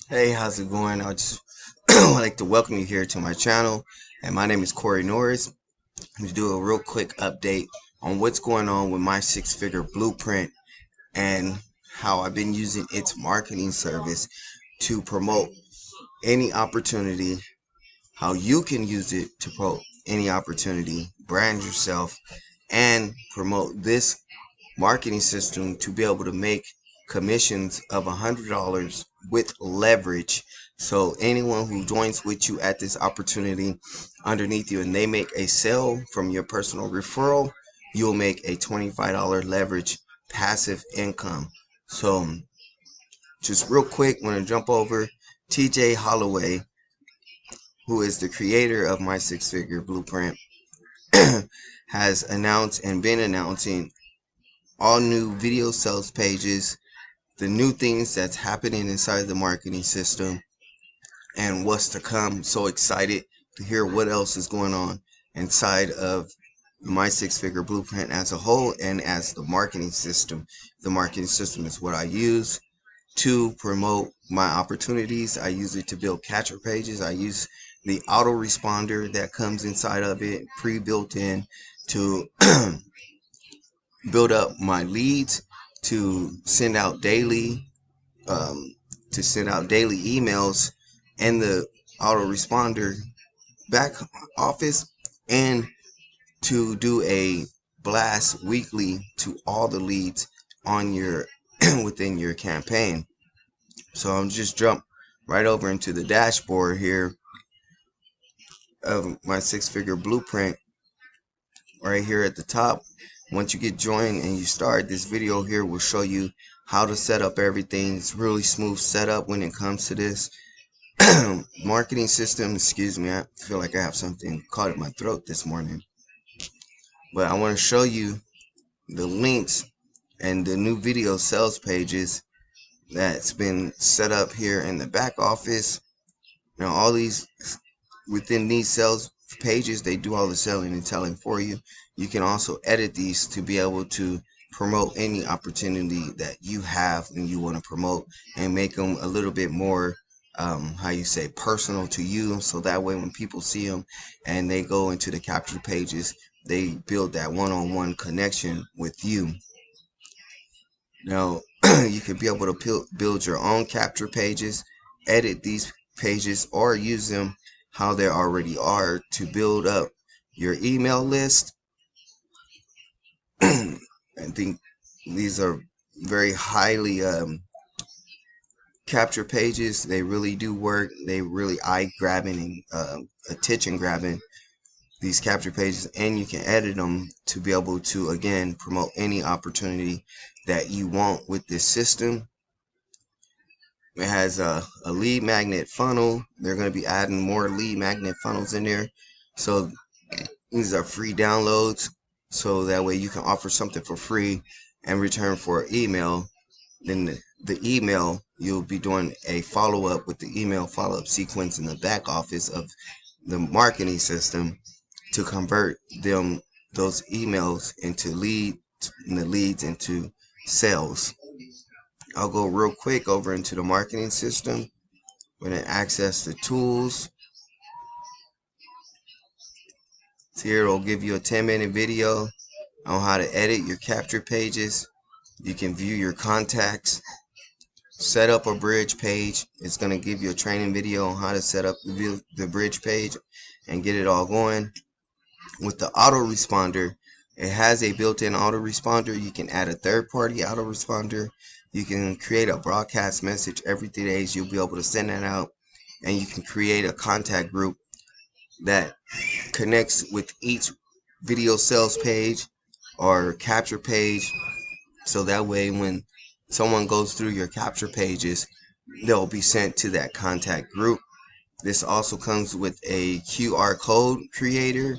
Hey, how's it going? I just would like to welcome you here to my channel, and my name is Corey Norris. I'm going to do a real quick update on what's going on with my six-figure blueprint and how I've been using its marketing service to promote any opportunity, how you can use it to promote any opportunity, brand yourself, and promote this marketing system to be able to make commissions of $100 with leverage. So anyone who joins with you at this opportunity underneath you and they make a sale from your personal referral, you'll make a $25 leverage passive income. So just real quick, want to jump over TJ Holloway, who is the creator of my six-figure blueprint, has announced and been announcing all new video sales pages, the new things that's happening inside the marketing system, and what's to come. So excited to hear what else is going on inside of my six-figure blueprint as a whole and as the marketing system. The marketing system is what I use to promote my opportunities. I use it to build catcher pages. I use the autoresponder that comes inside of it, pre-built in, to build up my leads, to send out daily um, emails and the autoresponder back office, and to do a blast weekly to all the leads on your within your campaign. So I'm just jump right over into the dashboard here of my six-figure blueprint right here at the top. Once you get joined and you start, this video here will show you how to set up everything. It's really smooth setup when it comes to this marketing system. Excuse me, I feel like I have something caught in my throat this morning. But I want to show you the links and the new video sales pages that's been set up here in the back office. Now all these, within these sales pages, they do all the selling and telling for you. You can also edit these to be able to promote any opportunity that you have and you want to promote, and make them a little bit more how you say, personal to you, so that way when people see them and they go into the capture pages, they build that one-on-one connection with you. Now you could be able to build your own capture pages, edit these pages, or use them how they already are to build up your email list. I think these are very highly capture pages. They really do work. They really eye grabbing and attention grabbing, these capture pages, and you can edit them to be able to again promote any opportunity that you want with this system. It has a lead magnet funnel. They're going to be adding more lead magnet funnels in there. So these are free downloads, so that way you can offer something for free and return for an email. Then the email, you'll be doing a follow-up with the email follow-up sequence in the back office of the marketing system to convert those emails into leads, and the leads into sales. I'll go real quick over into the marketing system. We're going to access the tools. So here it'll give you a 10-minute video on how to edit your capture pages. You can view your contacts, set up a bridge page. It's going to give you a training video on how to set up the bridge page and get it all going. With the autoresponder, it has a built-in autoresponder. You can add a third-party autoresponder. You can create a broadcast message every 3 days. You'll be able to send that out, and you can create a contact group that connects with each video sales page or capture page, so that way when someone goes through your capture pages, they'll be sent to that contact group. This also comes with a QR code creator,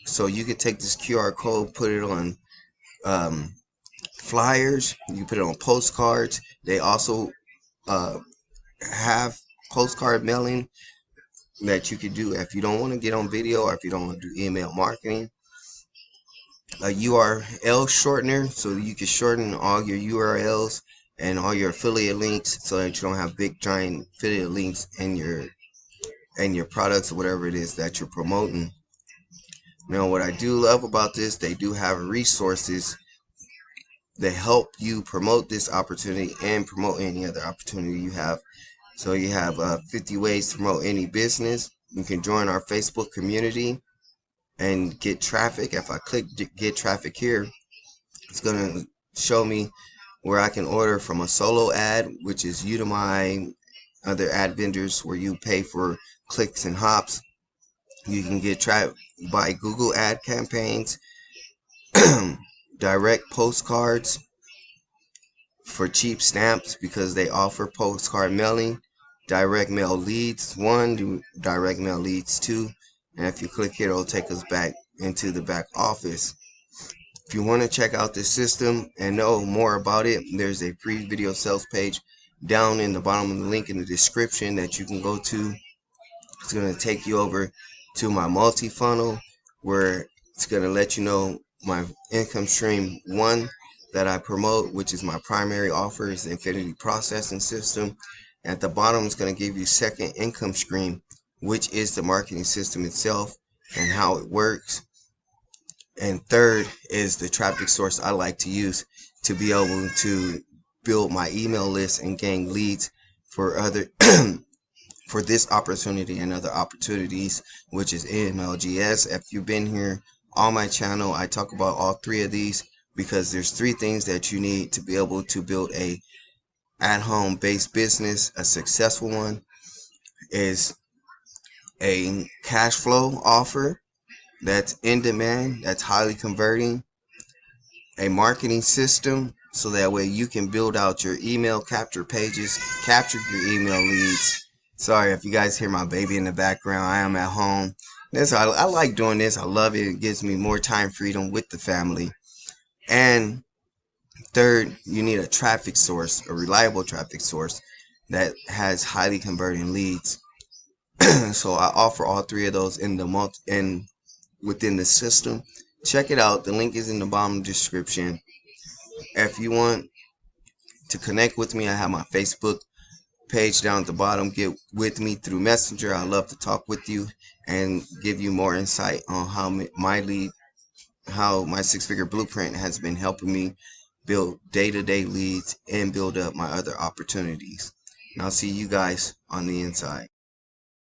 so you can take this QR code, put it on flyers, you put it on postcards. They also have postcard mailing that you could do if you don't want to get on video or if you don't want to do email marketing. A URL shortener, so you can shorten all your URLs and all your affiliate links, so that you don't have big giant affiliate links in your products or whatever it is that you're promoting. Now, what I do love about this, they do have resources that help you promote this opportunity and promote any other opportunity you have. So you have 50 ways to promote any business. You can join our Facebook community and get traffic. If I click get traffic here, it's going to show me where I can order from a solo ad, which is Udemy, other ad vendors where you pay for clicks and hops. You can get traffic by Google ad campaigns, direct postcards for cheap stamps because they offer postcard mailing, direct mail leads 1, direct mail leads 2, and if you click here, it'll take us back into the back office. If you want to check out this system and know more about it, there's a free video sales page down in the bottom of the link in the description that you can go to. It's going to take you over to my multi-funnel, where it's going to let you know my income stream 1 that I promote, which is my primary offer, is the Infinity Processing System. At the bottom, it's going to give you second income stream, which is the marketing system itself and how it works. And third is the traffic source I like to use to be able to build my email list and gain leads for other for this opportunity and other opportunities, which is MLGS. If you've been here on my channel, I talk about all 3 of these because there's 3 things that you need to be able to build a at-home based business. A successful one is a cash flow offer that's in demand, that's highly converting, a marketing system so that way you can build out your email capture pages, capture your email leads. Sorry if you guys hear my baby in the background. I am at home. I like doing this. I love it. It gives me more time freedom with the family. And third, you need a traffic source, a reliable traffic source that has highly converting leads. So I offer all 3 of those in the within the system. Check it out. The link is in the bottom description. If you want to connect with me, I have my Facebook page down at the bottom. Get with me through Messenger. I love to talk with you and give you more insight on how my 6-figure blueprint has been helping me build day-to-day leads and build up my other opportunities. And I'll see you guys on the inside.